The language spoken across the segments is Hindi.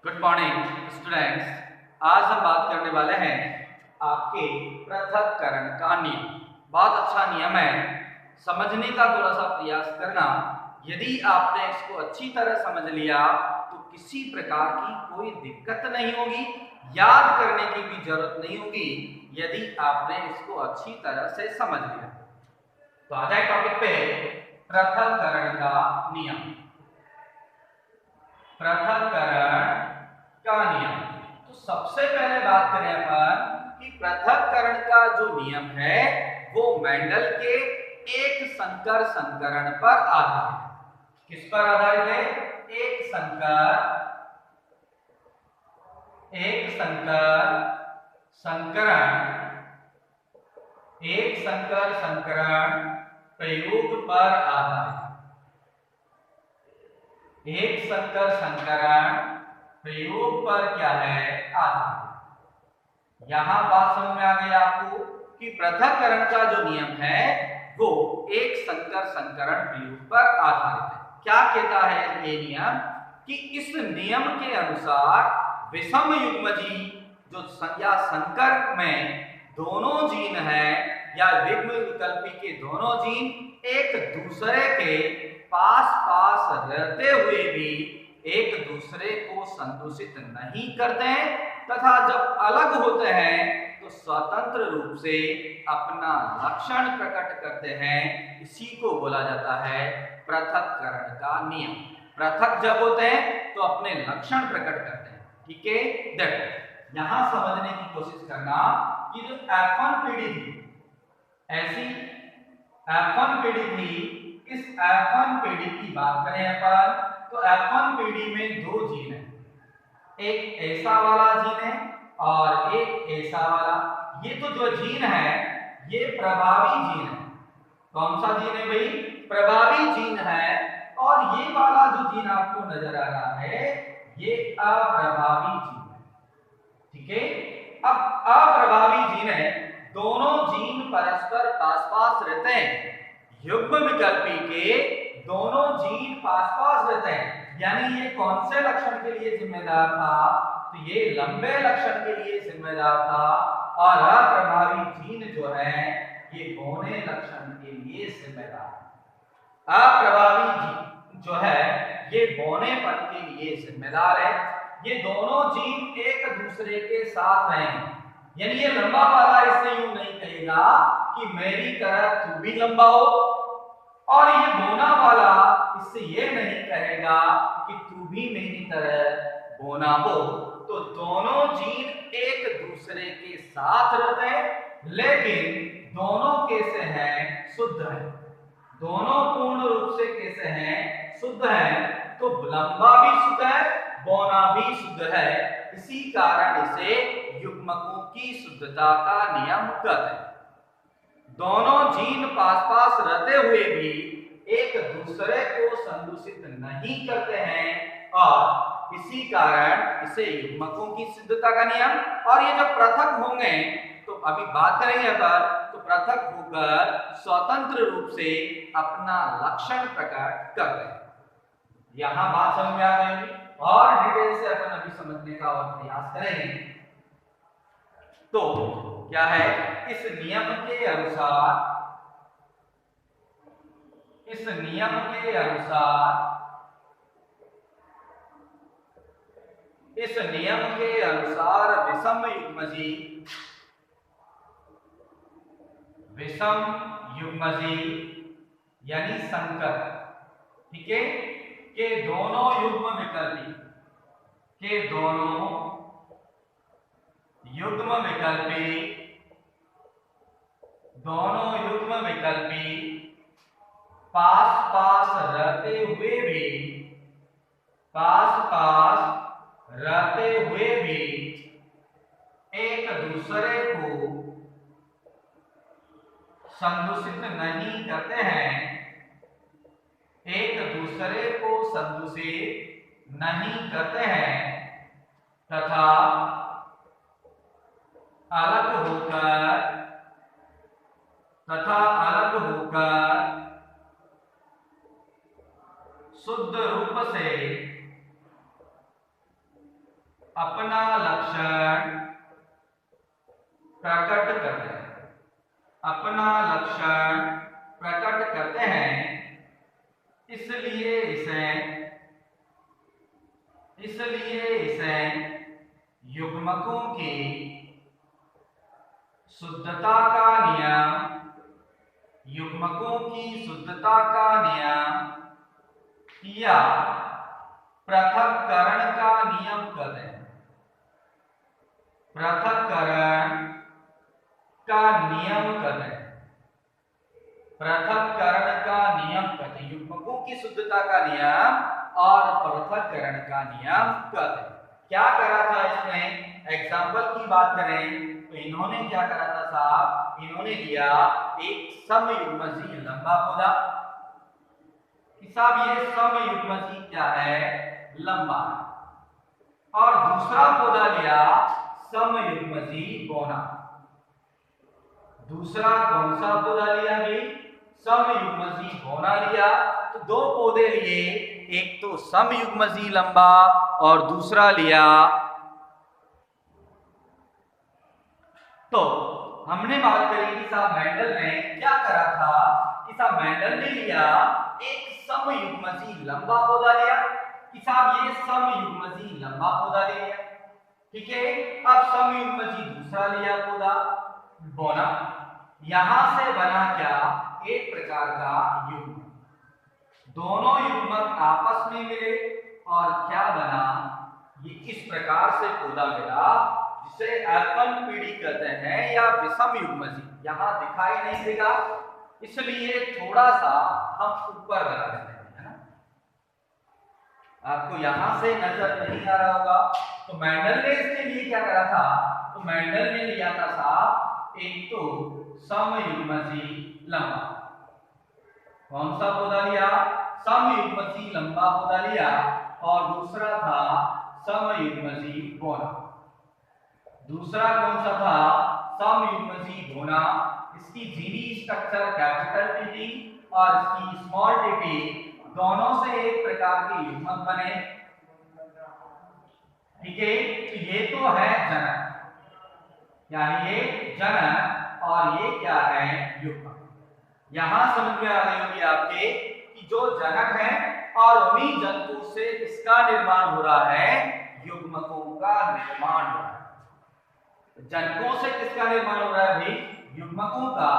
Good morning students. आज हम बात करने वाले हैं आपके पृथक्करण का नियम। बहुत अच्छा नियम है, समझने का थोड़ा सा प्रयास करना। यदि आपने इसको अच्छी तरह समझ लिया तो किसी प्रकार की कोई दिक्कत नहीं होगी, याद करने की भी जरूरत नहीं होगी यदि आपने इसको अच्छी तरह से समझ लिया। तो आ जाए टॉपिक पे, पृथक्करण का नियम। पृथक्करण का नियम। तो सबसे पहले बात करें अपन कि पृथक्करण का जो नियम है वो मेंडल के एक संकर संकरण पर आधारित है। किस पर आधारित है? एक संकर संकरण प्रयोग पर आधारित। एक संकर संकरण प्रयोग पर क्या है? आधारित। यहां बात समझ में आ गई आपको कि पृथक्करण का जो नियम है वो एक संकर संकरण प्रयोग पर आधारित है। क्या कहता है ये नियम कि इस नियम के अनुसार विषम युग्मजी जो संज्ञा संकर में दोनों जीन है या विग्म विकल्पी के दोनों जीन एक दूसरे के पास पास रहते हुए भी एक दूसरे को संदूषित नहीं करते हैं तथा जब अलग होते हैं तो स्वतंत्र रूप से अपना लक्षण प्रकट करते हैं। इसी को बोला जाता है पृथक्करण का नियम। पृथक जब होते हैं तो अपने लक्षण प्रकट करते हैं। ठीक है, देखो यहां समझने की कोशिश करना कि जो F1 पीढ़ी थी, ऐसी F1 पीढ़ी थी। इस F1 पीढ़ी की बात करें अपन तो F1 पीढ़ी में दो जीन है, एक ऐसा वाला जीन है और एक ऐसा वाला। ये तो जो जीन है ये प्रभावी जीन है। कौन सा जीन है भाई? प्रभावी जीन है। और ये वाला जो जीन आपको नजर आ रहा है ये अप्रभावी जीन है। ठीक है, अब अप्रभावी जीन है, दोनों जीन परस्पर पास पास रहते हैं। युग्म विकल्पी के दोनों जीन पास पास रहते हैं, यानी ये कौन से लक्षण के लिए जिम्मेदार था? तो ये लंबे लक्षण के लिए जिम्मेदार था। और अप्रभावी जीन जो है ये बौने लक्षण के लिए जिम्मेदार है। अप्रभावी जीन जो है ये बौनेपन के लिए जिम्मेदार है। ये दोनों जीन एक दूसरे के साथ रहेंगे, यानी ये लंबा वाला इससे यूं नहीं कहेगा कि मेरी तरह तू भी लंबा हो, और ये बोना वाला इससे ये नहीं कहेगा कि तू भी मेरी तरह बोना हो। तो दोनों जीन एक दूसरे के साथ रहते हैं, लेकिन दोनों कैसे हैं? शुद्ध है। दोनों पूर्ण रूप से कैसे हैं? शुद्ध है। तो लंबा भी शुद्ध है, बौना भी शुद्ध है। इसी कारण इसे युग्मकों की शुद्धता का नियम कहते हैं। दोनों जीन पास पास रहते हुए भी एक दूसरे को संदूषित नहीं करते हैं और इसी कारण इसे युग्मकों की शुद्धता का नियम। और ये जब पृथक होंगे तो अभी बात करेंगे पर, तो पृथक होकर स्वतंत्र रूप से अपना लक्षण प्रकट करते हैं। यहां बात समझ में आ गई और डिटेल से अपन अभी समझने का और प्रयास करेंगे। तो क्या है? इस नियम के अनुसार विषम युग्मजी यानी संकर, ठीक है, के दोनों युग्म विकल्पी पास पास रहते हुए भी एक दूसरे को संदूषित नहीं करते हैं, तथा अलग होकर शुद्ध रूप से अपना लक्षण प्रकट करते हैं, अपना लक्षण प्रकट करते हैं, इसलिए इसे युग्मकों की शुद्धता का नियम, युग्मकों की शुद्धता का नियम या पृथक्करण का नियम कहते हैं, पृथक्करण का नियम कहते हैं, पृथक्करण का नियम कहते हैं। युग्मकों की शुद्धता का नियम और पृथक्करण का नियम कहते हैं। क्या करा था इसमें, एग्जाम्पल की बात करें तो इन्होंने क्या करा था साहब, इन्होंने लिया एक समयुग्मजी लंबा पौधा, साहब ये समयुग्मजी क्या है, लंबा, और दूसरा पौधा लिया समयुग्मजी बौना। दूसरा कौन सा पौधा लिया भाई, समयुग्मजी बौना लिया। तो दो पौधे लिए, एक तो समयुग्मजी लंबा और दूसरा लिया, तो हमने बात करी कि साहब मेंडल ने क्या करा था कि साहब मेंडल ने लिया एक समयुग्मजी लंबा पौधा लिया, कि साहब ये समयुग्मजी लंबा पौधा ले लिया, ठीक है। अब समयुग्मजी दूसरा लिया पौधा बौना, यहां से बना क्या, एक प्रकार का युग्म, दोनों युग्मक आपस में मिले और क्या बना, ये इस प्रकार से पौधा मिला जिसे F1 पीढ़ी कहते हैं या विषम युग्मजी। यहां दिखाई नहीं देगा इसलिए थोड़ा सा हम ऊपर बना देते हैं, है ना, आपको यहां से नजर नहीं आ रहा होगा। तो मेंडल ने इसके लिए क्या करा था, तो मेंडल ने लिया था साहब एक तो समयुग्मजी लंबा, कौन सा पौधा लिया, समयुग्मजी लंबा पौधा लिया, और दूसरा था समयुग्मजी बौना। दूसरा कौन सा था, समयुग्मजी बौना, इसकी जीवी स्ट्रक्चर कैपिटल टीटी और इसकी स्मॉल टीटी, दोनों से एक प्रकार के युग्मक बने, ठीक है। तो ये तो है जनक, क्या है ये जनक, और ये क्या है युग्मक। यहां समझ में आ रही होगी आपके कि जो जनक है और उन्हीं जंतु से इसका निर्माण हो रहा है, युग्मकों का निर्माण हो रहा है। जनकों से किसका निर्माण हो रहा है भाई, युग्मकों का।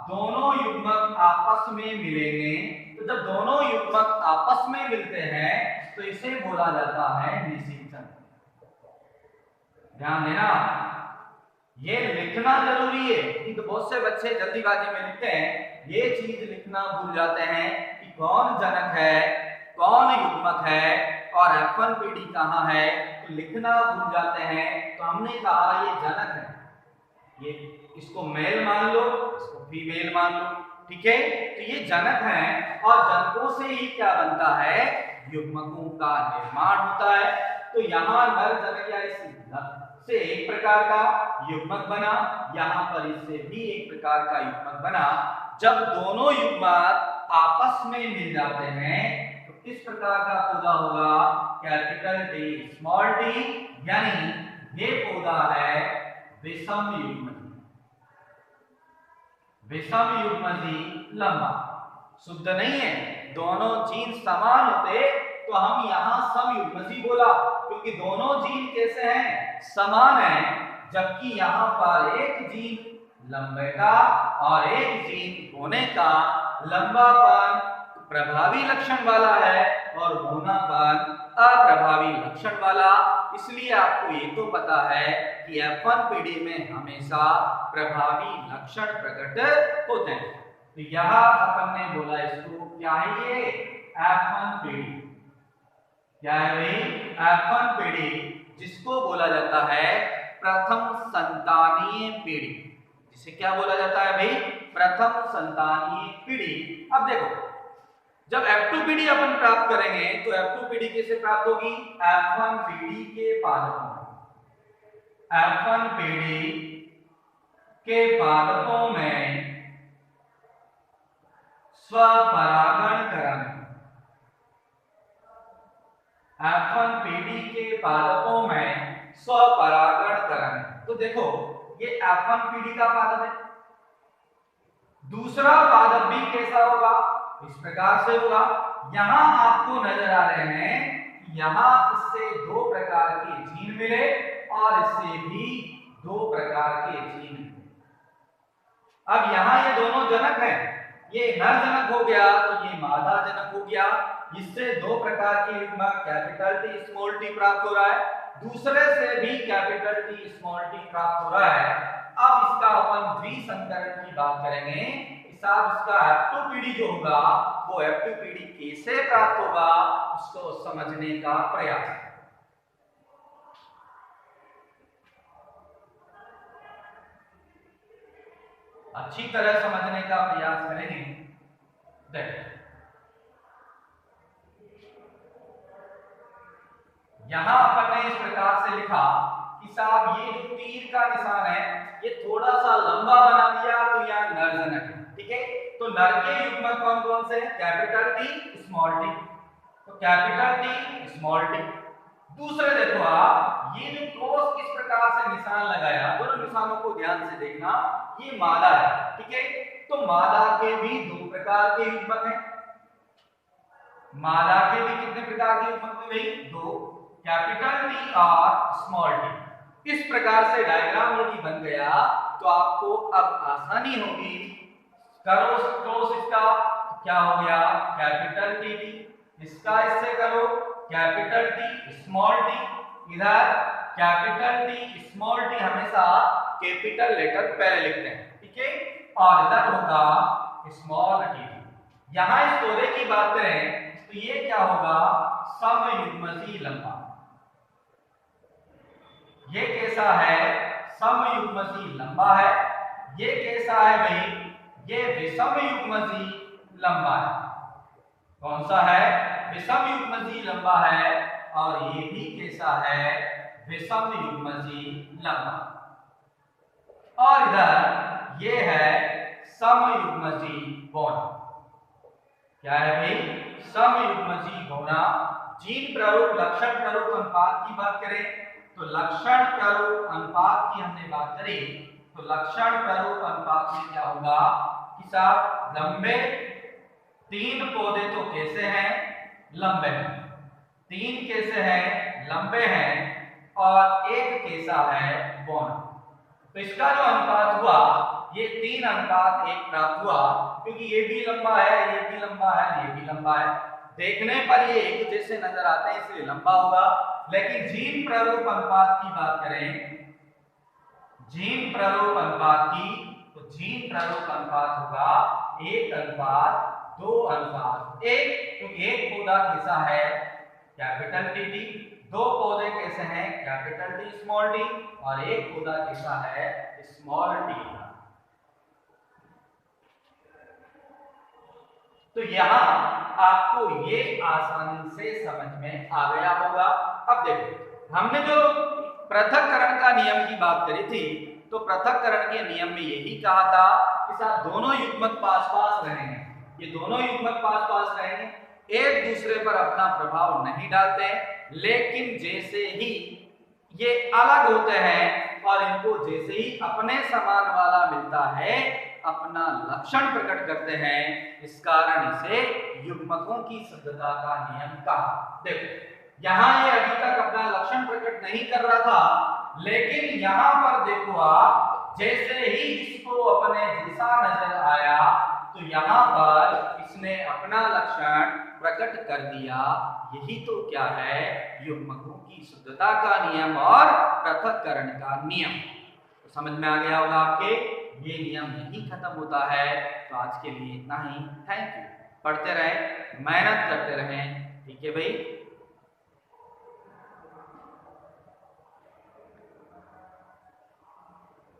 दोनों युग्मक आपस में मिलेंगे, तो जब दोनों युग्मक आपस में मिलते हैं तो इसे बोला जाता है निषेचन। ध्यान देना, ये लिखना जरूरी है कि तो बहुत से बच्चे जल्दीबाजी में लिखते हैं, ये चीज लिखना भूल जाते हैं कि कौन जनक है, कौन युग्मक है और F1 पीढ़ी कहाँ है, तो लिखना भूल जाते हैं। तो हमने कहा ये जनक है, ये इसको मेल मान लो, इसको फीमेल मान लो, ठीक है। तो ये जनक है और जनकों से ही क्या बनता है, युग्मकों का निर्माण होता है। तो यहाँ नर जनक या इस से एक प्रकार का युग्मक बना, यहाँ पर इससे भी एक प्रकार का युग्मक बना। जब दोनों युग्मक आपस में मिल जाते हैं तो किस प्रकार का पौधा होगा, कैपिटल टी स्मॉल टी, यानी ये पौधा है विषम युग्मजी, विषम युग्मजी लंबा। शुद्ध नहीं है, दोनों जीन समान होते तो हम यहाँ समयुग्मजी बोला, क्योंकि दोनों जीन कैसे हैं, समान हैं। जबकि यहाँ पर एक जीन लंबे का और एक जीन होने का, लंबापन प्रभावी लक्षण वाला है और होनापन अप्रभावी लक्षण वाला। इसलिए आपको ये तो पता है कि F1 पीढ़ी में हमेशा प्रभावी लक्षण प्रकट होते हैं। तो यहाँ अपन ने बोला इसको क्या है, ये F1 पीढ़ी, क्या है भाई, F1 पीढ़ी, जिसको बोला जाता है प्रथम संतानीय पीढ़ी। जिसे क्या बोला जाता है भाई, प्रथम संतानीय पीढ़ी। अब देखो, जब F2 पीढ़ी अपन प्राप्त करेंगे तो F2 पीढ़ी कैसे प्राप्त होगी, F1 पीढ़ी के पादपों, F1 पीढ़ी के पादपों में स्वपरागण कराने, F1 पीढ़ी के पादपों में तो देखो ये F1PD का पादप है, दूसरा पादप भी कैसा होगा, इस प्रकार से होगा। यहां आपको नजर आ रहे हैं कि यहां इससे दो प्रकार के जीन मिले और इससे भी दो प्रकार के जीन मिले। अब यहां ये दोनों जनक हैं, ये नर जनक हो गया तो ये मादा जनक हो गया। इससे दो प्रकार के युग्मक कैपिटल टी स्मॉल टी प्राप्त हो रहा है, दूसरे से भी कैपिटल टी स्मॉल टी प्राप्त हो रहा है। अब इसका अपन द्विसंकरण की बात करेंगे, साहब इसका F2PD जो होगा वो F2PD कैसे प्राप्त होगा उसको समझने का प्रयास है। अच्छी तरह समझने का प्रयास करेंगे। देखो यहां अपन ने इस प्रकार से लिखा कि साहब ये जो तीर का निशान है ये थोड़ा सा लंबा बना दिया तो यहाँ नर जनक है, ठीक है। तो नर के युग्मक कौन कौन से हैं, कैपिटल टी स्मॉल टी, तो कैपिटल टी स्मॉल टी। दूसरे देखो आप ये जो क्रॉस किस प्रकार से निशान लगाया, दोनों निशानों को ध्यान से देखना, ये मादा है, ठीक है। तो मादा के भी दो प्रकार के युग्मक हैं, मादा के भी कितने प्रकार के युग्मक हैं भाई, दो, कैपिटल टी और स्मॉल टी। इस प्रकार से डायग्राम यदि बन गया तो आपको अब आसानी होगी। करो क्रॉस इसका क्या हो गया, कैपिटल टी टी, इसका इससे करो कैपिटल टी स्मॉल टी, इधर कैपिटल टी स्मॉल टी हमेशा कैपिटल लेटर पहले लिखते हैं, ठीक है, और इधर होगा स्मॉल टी। यहां इस पौधे की बात करें तो ये क्या होगा, समयुग्मसी लंबा। ये कैसा है, समयुग्मसी लंबा है। ये कैसा है भाई, ये विषमयुग्मसी लंबा है। कौन सा है, विषमयुग्मसी लंबा है, और ये भी कैसा है, विषमयुग्मसी लंबा। और इधर ये है समयुग्मसी बौना। क्या है भाई, समयुग्मसी बौना। जीन प्रारूप लक्षण प्रारूप अनुपात की बात करें तो लक्षण प्रारूप अनुपात की हमने बात करी, तो लक्षण प्रारूप अनुपात में क्या होगा कि साहब लंबे तीन पौधे तो कैसे हैं, लंबे हैं, तीन कैसे हैं, लंबे हैं, और एक कैसा है, बौना। तो इसका जो अनुपात हुआ ये 3 अनुपात 1 प्राप्त हुआ, क्योंकि ये भी लंबा है, ये भी लंबा है, ये भी लंबा है। देखने पर ये एक जैसे नजर आते हैं इसलिए लंबा होगा, लेकिन जीन प्रारूप अनुपात की बात करें, जीन प्रारूप अनुपात की, तो जीन प्रारूप अनुपात होगा 1:2:1। तो एक पौधा कैसा है, कैपिटल टी टी, दो पौधे कैसे हैं, कैपिटल टी स्मॉल टी, और एक पौधा कैसा है, स्मॉल टी। तो यहां आपको ये आसानी से समझ में आ गया होगा। अब देखो हमने जो पृथक्करण का नियम की बात करी थी, तो पृथक्करण के नियम में यही कहा था कि साहब दोनों युग्मक पास पास रहेंगे, ये दोनों युग्मक पास पास रहेंगे, एक दूसरे पर अपना प्रभाव नहीं डालते हैं, लेकिन जैसे ही ये अलग होते हैं और इनको जैसे ही अपने समान वाला मिलता है अपना लक्षण प्रकट करते हैं, इस कारण इसे युग्मकों की शुद्धता का नियम कहा। देखो यहां ये अभी तक अपना लक्षण प्रकट नहीं कर रहा था, लेकिन यहां पर देखो आप जैसे ही इसको अपने जैसा नजर आया तो यहां पर इसने अपना लक्षण प्रकट कर दिया। यही तो क्या है, युग्मकों की शुद्धता का नियम और पृथक्करण का नियम। तो समझ में आ गया होगा आपके, ये नियम यही खत्म होता है। तो आज के लिए इतना ही, थैंक यू। पढ़ते रहें, मेहनत करते रहें, ठीक है भाई।